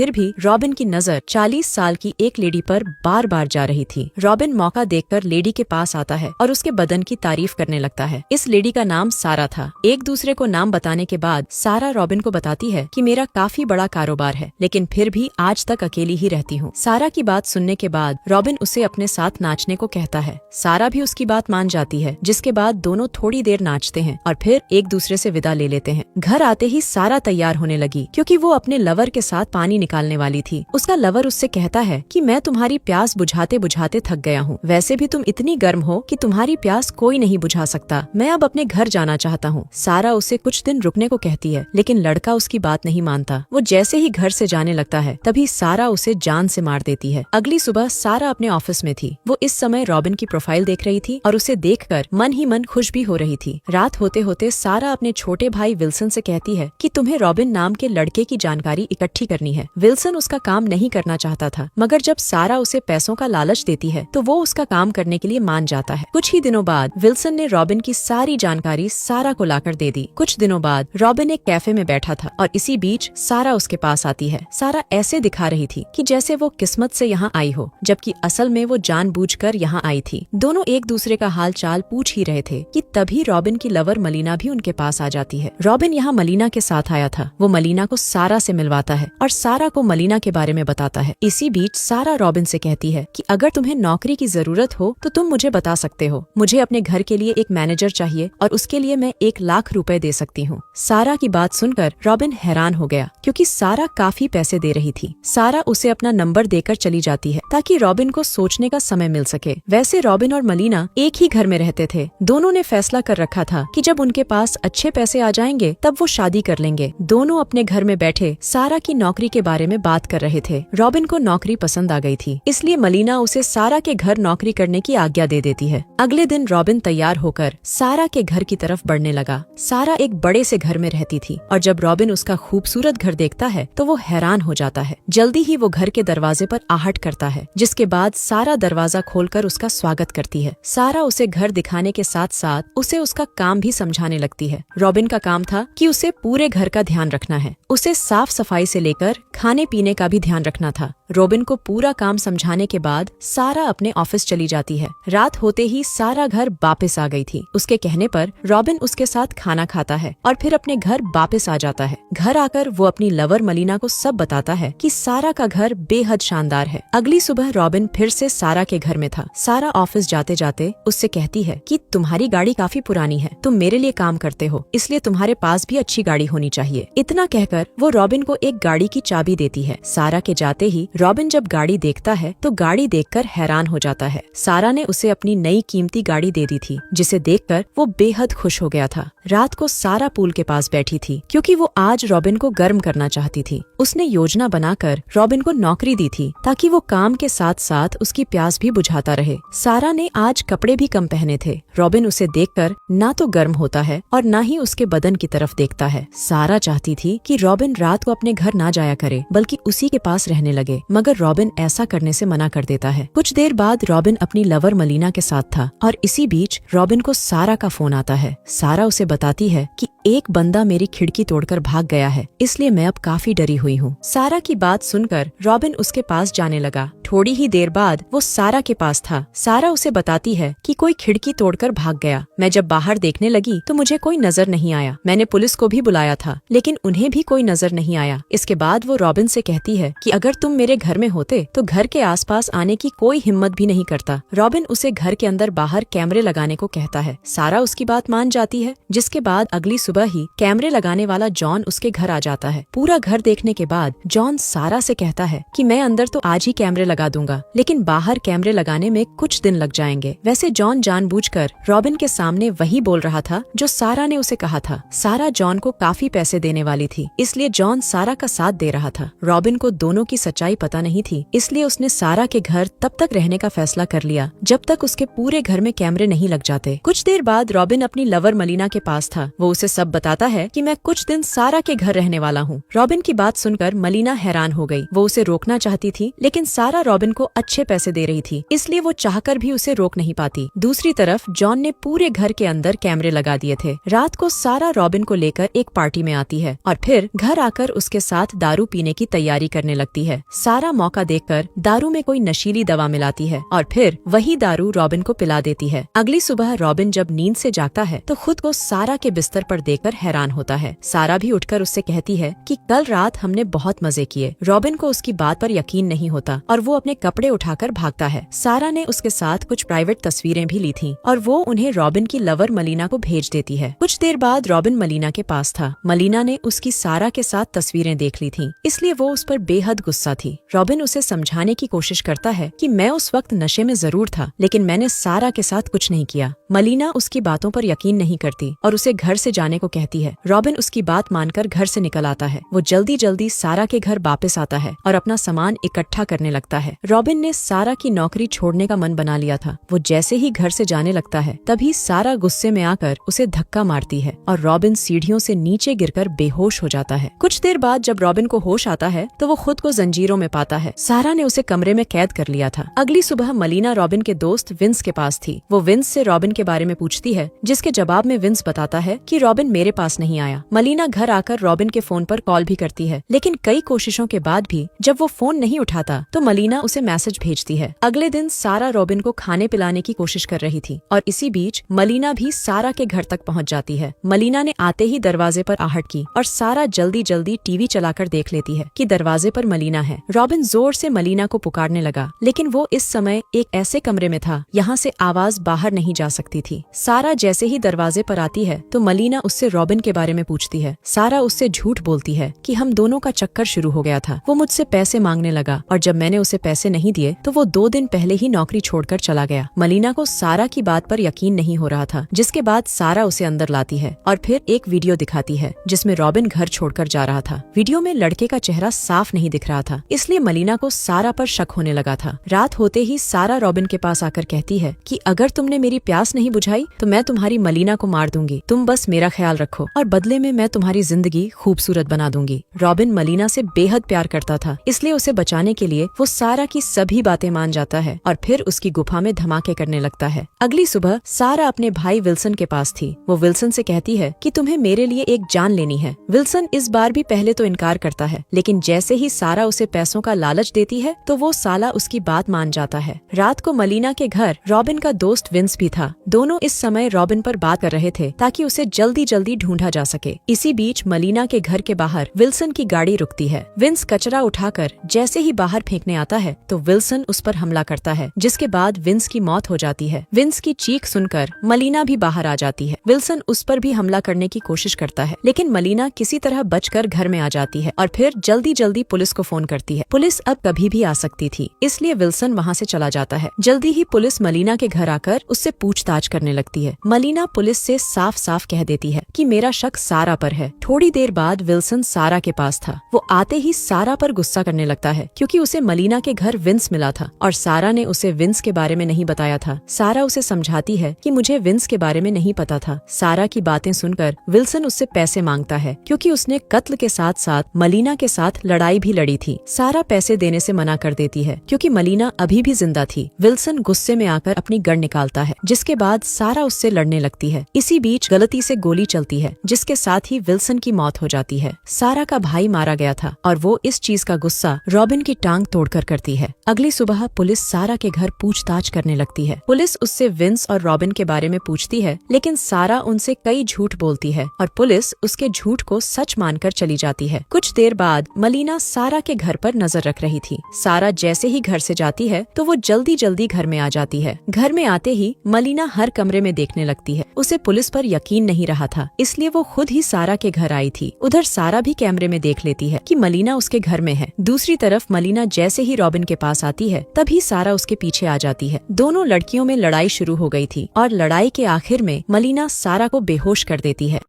फिर भी रॉबिन की नजर 40 साल की एक लेडी पर बार बार जा रही थी। रॉबिन मौका देखकर लेडी के पास आता है और उसके बदन की तारीफ करने लगता है। इस लेडी का नाम सारा था। एक दूसरे को नाम बताने के बाद सारा रॉबिन को बताती है कि मेरा काफी बड़ा कारोबार है, लेकिन फिर भी आज तक अकेली ही रहती हूँ। सारा की बात सुनने के बाद रॉबिन उसे अपने साथ नाचने को कहता है। सारा भी उसकी बात मान जाती है, जिसके बाद दोनों थोड़ी देर नाचते हैं और फिर एक दूसरे से विदा ले लेते हैं। घर आते ही सारा तैयार होने लगी, क्योंकि वो अपने लवर के साथ पानी निकालने वाली थी। उसका लवर उससे कहता है कि मैं तुम्हारी प्यास बुझाते बुझाते थक गया हूँ। वैसे भी तुम इतनी गर्म हो कि तुम्हारी प्यास कोई नहीं बुझा सकता। मैं अब अपने घर जाना चाहता हूँ। सारा उसे कुछ दिन रुकने को कहती है, लेकिन लड़का उसकी बात नहीं मानता। वो जैसे ही घर से जाने लगता है, तभी सारा उसे जान से मार देती है। अगली सुबह सारा अपने ऑफिस में थी। वो इस समय रॉबिन की प्रोफाइल देख रही थी और उसे देखकर मन ही मन खुश भी हो रही थी। रात होते होते सारा अपने छोटे भाई विल्सन से कहती है कि तुम्हें रॉबिन नाम के लड़के की जानकारी इकट्ठी करनी है। विल्सन उसका काम नहीं करना चाहता था, मगर जब सारा उसे पैसों का लालच देती है तो वो उसका काम करने के लिए मान जाता है। कुछ ही दिनों बाद विल्सन ने रॉबिन की सारी जानकारी सारा को लाकर दे दी। कुछ दिनों बाद रॉबिन एक कैफे में बैठा था और इसी बीच सारा उसके पास आती है। सारा ऐसे दिखा रही थी कि जैसे वो किस्मत से यहाँ आई हो, जबकि असल में वो जानबूझकर यहाँ आई थी। दोनों एक दूसरे का हाल चाल पूछ ही रहे थे कि तभी रॉबिन की लवर मलीना भी उनके पास आ जाती है। रॉबिन यहाँ मलीना के साथ आया था। वो मलीना को सारा से मिलवाता है और सारा को मलीना के बारे में बताता है। इसी बीच सारा रॉबिन से कहती है कि अगर तुम्हें नौकरी की जरूरत हो तो तुम मुझे बता सकते हो। मुझे अपने घर के लिए एक मैनेजर चाहिए और उसके लिए मैं 1 लाख रुपए दे सकती हूँ। सारा की बात सुनकर रॉबिन हैरान हो गया, क्योंकि सारा काफी पैसे दे रही थी। सारा उसे अपना नंबर देकर चली जाती है ताकि रॉबिन को सोचने का समय मिल सके। वैसे रॉबिन और मलीना एक ही घर में रहते थे। दोनों ने फैसला कर रखा था कि जब उनके पास अच्छे पैसे आ जाएंगे तब वो शादी कर लेंगे। दोनों अपने घर में बैठे सारा की नौकरी के बारे में बात कर रहे थे। रॉबिन को नौकरी पसंद आ गई थी, इसलिए मलीना उसे सारा के घर नौकरी करने की आज्ञा दे देती है। अगले दिन रॉबिन तैयार होकर सारा के घर की तरफ बढ़ने लगा। सारा एक बड़े से घर में रहती थी और जब रॉबिन उसका खूबसूरत घर देखता है तो वो हैरान हो जाता है। जल्दी ही वो घर के दरवाजे पर आहट करता है, जिसके बाद सारा दरवाजा खोलकर उसका स्वागत करती है। सारा उसे घर दिखाने के साथ साथ उसे उसका काम भी समझाने लगती है। रॉबिन का काम था कि उसे पूरे घर का ध्यान रखना है। उसे साफ सफाई से लेकर खाने पीने का भी ध्यान रखना था। रॉबिन को पूरा काम समझाने के बाद सारा अपने ऑफिस चली जाती है। रात होते ही सारा घर वापस आ गई थी। उसके कहने पर रॉबिन उसके साथ खाना खाता है और फिर अपने घर वापस आ जाता है। घर आकर वो अपनी लवर मलीना को सब बताता है कि सारा का घर बेहद शानदार है। अगली सुबह रॉबिन फिर से सारा के घर में था। सारा ऑफिस जाते जाते उससे कहती है कि तुम्हारी गाड़ी काफी पुरानी है, तुम मेरे लिए काम करते हो, इसलिए तुम्हारे पास भी अच्छी गाड़ी होनी चाहिए। इतना कहकर वो रॉबिन को एक गाड़ी की चाबी देती है। सारा के जाते ही रॉबिन जब गाड़ी देखता है तो गाड़ी देखकर हैरान हो जाता है। सारा ने उसे अपनी नई कीमती गाड़ी दे दी थी, जिसे देखकर वो बेहद खुश हो गया था। रात को सारा पूल के पास बैठी थी, क्योंकि वो आज रॉबिन को गर्म करना चाहती थी। उसने योजना बनाकर रॉबिन को नौकरी दी थी ताकि वो काम के साथ साथ उसकी प्यास भी बुझाता रहे। सारा ने आज कपड़े भी कम पहने थे। रॉबिन उसे देखकर ना तो गर्म होता है और ना ही उसके बदन की तरफ देखता है। सारा चाहती थी कि रॉबिन रात को अपने घर ना जाया करे, बल्कि उसी के पास रहने लगे, मगर रॉबिन ऐसा करने से मना कर देता है। कुछ देर बाद रॉबिन अपनी लवर मलीना के साथ था और इसी बीच रॉबिन को सारा का फोन आता है। सारा उसे बताती है कि एक बंदा मेरी खिड़की तोड़कर भाग गया है, इसलिए मैं अब काफी डरी हुई हूँ। सारा की बात सुनकर रॉबिन उसके पास जाने लगा। थोड़ी ही देर बाद वो सारा के पास था। सारा उसे बताती है कि कोई खिड़की तोड़कर भाग गया। मैं जब बाहर देखने लगी तो मुझे कोई नजर नहीं आया। मैंने पुलिस को भी बुलाया था, लेकिन उन्हें भी कोई नजर नहीं आया। इसके बाद वो रॉबिन से कहती है कि अगर तुम मेरे घर में होते तो घर के आसपास आने की कोई हिम्मत भी नहीं करता। रॉबिन उसे घर के अंदर बाहर कैमरे लगाने को कहता है। सारा उसकी बात मान जाती है, जिसके बाद अगली सुबह ही कैमरे लगाने वाला जॉन उसके घर आ जाता है। पूरा घर देखने के बाद जॉन सारा से कहता है कि मैं अंदर तो आज ही कैमरे लगा दूंगा, लेकिन बाहर कैमरे लगाने में कुछ दिन लग जाएंगे। वैसे जॉन जानबूझकर रॉबिन के सामने वही बोल रहा था जो सारा ने उसे कहा था। सारा जॉन को काफी पैसे देने वाली थी, इसलिए जॉन सारा का साथ दे रहा था। रॉबिन को दोनों की सच्चाई पता नहीं थी, इसलिए उसने सारा के घर तब तक रहने का फैसला कर लिया जब तक उसके पूरे घर में कैमरे नहीं लग जाते। कुछ देर बाद रॉबिन अपनी लवर मलीना के पास था। वो उसे सब बताता है कि मैं कुछ दिन सारा के घर रहने वाला हूँ। रॉबिन की बात सुनकर मलीना हैरान हो गई। वो उसे रोकना चाहती थी, लेकिन सारा रॉबिन को अच्छे पैसे दे रही थी, इसलिए वो चाहकर भी उसे रोक नहीं पाती। दूसरी तरफ जॉन ने पूरे घर के अंदर कैमरे लगा दिए थे। रात को सारा रॉबिन को लेकर एक पार्टी में आती है और फिर घर आकर उसके साथ दारू पीने लेने की तैयारी करने लगती है। सारा मौका देखकर दारू में कोई नशीली दवा मिलाती है और फिर वही दारू रॉबिन को पिला देती है। अगली सुबह रॉबिन जब नींद से जागता है तो खुद को सारा के बिस्तर पर देखकर हैरान होता है। सारा भी उठकर उससे कहती है कि कल रात हमने बहुत मजे किए। रॉबिन को उसकी बात पर यकीन नहीं होता और वो अपने कपड़े उठाकर भागता है। सारा ने उसके साथ कुछ प्राइवेट तस्वीरें भी ली थीं और वो उन्हें रॉबिन की लवर मलीना को भेज देती है। कुछ देर बाद रॉबिन मलीना के पास था। मलीना ने उसकी सारा के साथ तस्वीरें देख ली थीं, इसलिए वो उस पर बेहद गुस्सा थी। रॉबिन उसे समझाने की कोशिश करता है कि मैं उस वक्त नशे में जरूर था, लेकिन मैंने सारा के साथ कुछ नहीं किया। मलीना उसकी बातों पर यकीन नहीं करती और उसे घर से जाने को कहती है। रॉबिन उसकी बात मानकर घर से निकल आता है। वो जल्दी जल्दी सारा के घर वापस आता है और अपना सामान इकट्ठा करने लगता है। रॉबिन ने सारा की नौकरी छोड़ने का मन बना लिया था। वो जैसे ही घर से जाने लगता है तभी सारा गुस्से में आकर उसे धक्का मारती है और रॉबिन सीढ़ियों से नीचे गिरकर बेहोश हो जाता है। कुछ देर बाद जब रॉबिन को होश आता है तो वो खुद को जंजीरों में पाता है। सारा ने उसे कमरे में कैद कर लिया था। अगली सुबह मलीना रॉबिन के दोस्त विंस के पास थी। वो विंस से रॉबिन के बारे में पूछती है, जिसके जवाब में विंस बताता है कि रॉबिन मेरे पास नहीं आया। मलीना घर आकर रॉबिन के फोन पर कॉल भी करती है, लेकिन कई कोशिशों के बाद भी जब वो फोन नहीं उठाता तो मलीना उसे मैसेज भेजती है। अगले दिन सारा रॉबिन को खाने पिलाने की कोशिश कर रही थी और इसी बीच मलीना भी सारा के घर तक पहुंच जाती है। मलीना ने आते ही दरवाजे पर आहट की और सारा जल्दी जल्दी टीवी चलाकर देख लेती है कि दरवाजे पर मलीना है। रॉबिन जोर से मलीना को पुकारने लगा, लेकिन वो इस समय एक ऐसे कमरे में था यहाँ से आवाज बाहर नहीं जा सकती थी। सारा जैसे ही दरवाजे पर आती है तो मलीना उससे रॉबिन के बारे में पूछती है। सारा उससे झूठ बोलती है कि हम दोनों का चक्कर शुरू हो गया था। वो मुझसे पैसे मांगने लगा और जब मैंने उसे पैसे नहीं दिए तो वो 2 दिन पहले ही नौकरी छोड़कर चला गया। मलीना को सारा की बात पर यकीन नहीं हो रहा था, जिसके बाद सारा उसे अंदर लाती है और फिर एक वीडियो दिखाती है जिसमें रॉबिन घर छोड़कर जा रहा था। वीडियो में लड़के का चेहरा साफ नहीं दिख रहा था, इसलिए मलीना को सारा पर शक होने लगा था। रात होते ही सारा रॉबिन के पास आकर कहती है कि अगर तुमने मेरी प्यास नहीं बुझाई तो मैं तुम्हारी मलीना को मार दूंगी। तुम बस मेरा ख्याल रखो और बदले में मैं तुम्हारी जिंदगी खूबसूरत बना दूंगी। रॉबिन मलीना से बेहद प्यार करता था, इसलिए उसे बचाने के लिए वो सारा की सभी बातें मान जाता है और फिर उसकी गुफा में धमाके करने लगता है। अगली सुबह सारा अपने भाई विल्सन के पास थी। वो विल्सन से कहती है कि तुम्हें मेरे लिए एक जान लेनी है। विल्सन इस बार भी पहले तो इनकार करता है, लेकिन जैसे ही सारा उसे पैसों का लालच देती है तो वो साला उसकी बात मान जाता है। रात को मलीना के घर रॉबिन का दोस्त विंस भी था। दोनों इस समय रॉबिन पर बात कर रहे थे ताकि उसे जल्दी जल्दी ढूंढा जा सके। इसी बीच मलीना के घर के बाहर विल्सन की गाड़ी रुकती है। विंस कचरा उठाकर जैसे ही बाहर फेंकने आता है तो विल्सन उस पर हमला करता है, जिसके बाद विंस की मौत हो जाती है। विंस की चीख सुनकर मलीना भी बाहर आ जाती है। विल्सन उस पर भी हमला करने की कोशिश करता है, लेकिन मलीना किसी तरह बचकर घर में आ जाती है और फिर जल्दी जल्दी पुलिस को फोन करती है। पुलिस अब कभी भी आ सकती थी, इसलिए विल्सन वहाँ से चला जाता है। जल्दी ही पुलिस मलीना के घर आकर उससे पूछताछ करने लगती है। मलीना पुलिस से साफ साफ कह देती है कि मेरा शक सारा पर है। थोड़ी देर बाद विल्सन सारा के पास था। वो आते ही सारा पर गुस्सा करने लगता है क्योंकि उसे मलीना के घर विंस मिला था और सारा ने उसे विंस के बारे में नहीं बताया था। सारा उसे समझाती है कि मुझे विंस के बारे में नहीं पता था। सारा की बातें सुनकर विल्सन उससे पैसे मांगता है क्योंकि उसने कत्ल के साथ साथ मलीना के साथ लड़ाई भी लड़ी थी। सारा पैसे देने से मना कर देती है क्योंकि मलीना अभी भी जिंदा थी। विल्सन गुस्से में आकर अपनी गन निकालता है, जिसके बाद सारा उससे लड़ने लगती है। इसी बीच गलती से गोली चलती है, जिसके साथ ही विल्सन की मौत हो जाती है। सारा का भाई मारा गया था और वो इस चीज का गुस्सा रॉबिन की टांग तोड़कर करती है। अगली सुबह पुलिस सारा के घर पूछताछ करने लगती है। पुलिस उससे विंस और रॉबिन के बारे में पूछती है, लेकिन सारा उनसे कई झूठ बोलती है और पुलिस उसके झूठ को सच मानकर चली जाती है। कुछ देर बाद मलीना सारा के घर पर नजर रख रही थी। सारा जैसे ही घर से जाती है तो वो जल्दी जल्दी घर में आ जाती है। घर में आते ही मलीना हर कमरे में देखने लगती है। उसे पुलिस पर यकीन नहीं रहा था, इसलिए वो खुद ही सारा के घर आई थी। उधर सारा भी कैमरे में देख लेती है कि मलीना उसके घर में है। दूसरी तरफ मलीना जैसे ही रॉबिन के पास आती है तभी सारा उसके पीछे आ जाती है। दोनों लड़कियों में लड़ाई शुरू हो गई थी और लड़ाई के आखिर में मलीना सारा को बेहोश कर देती है।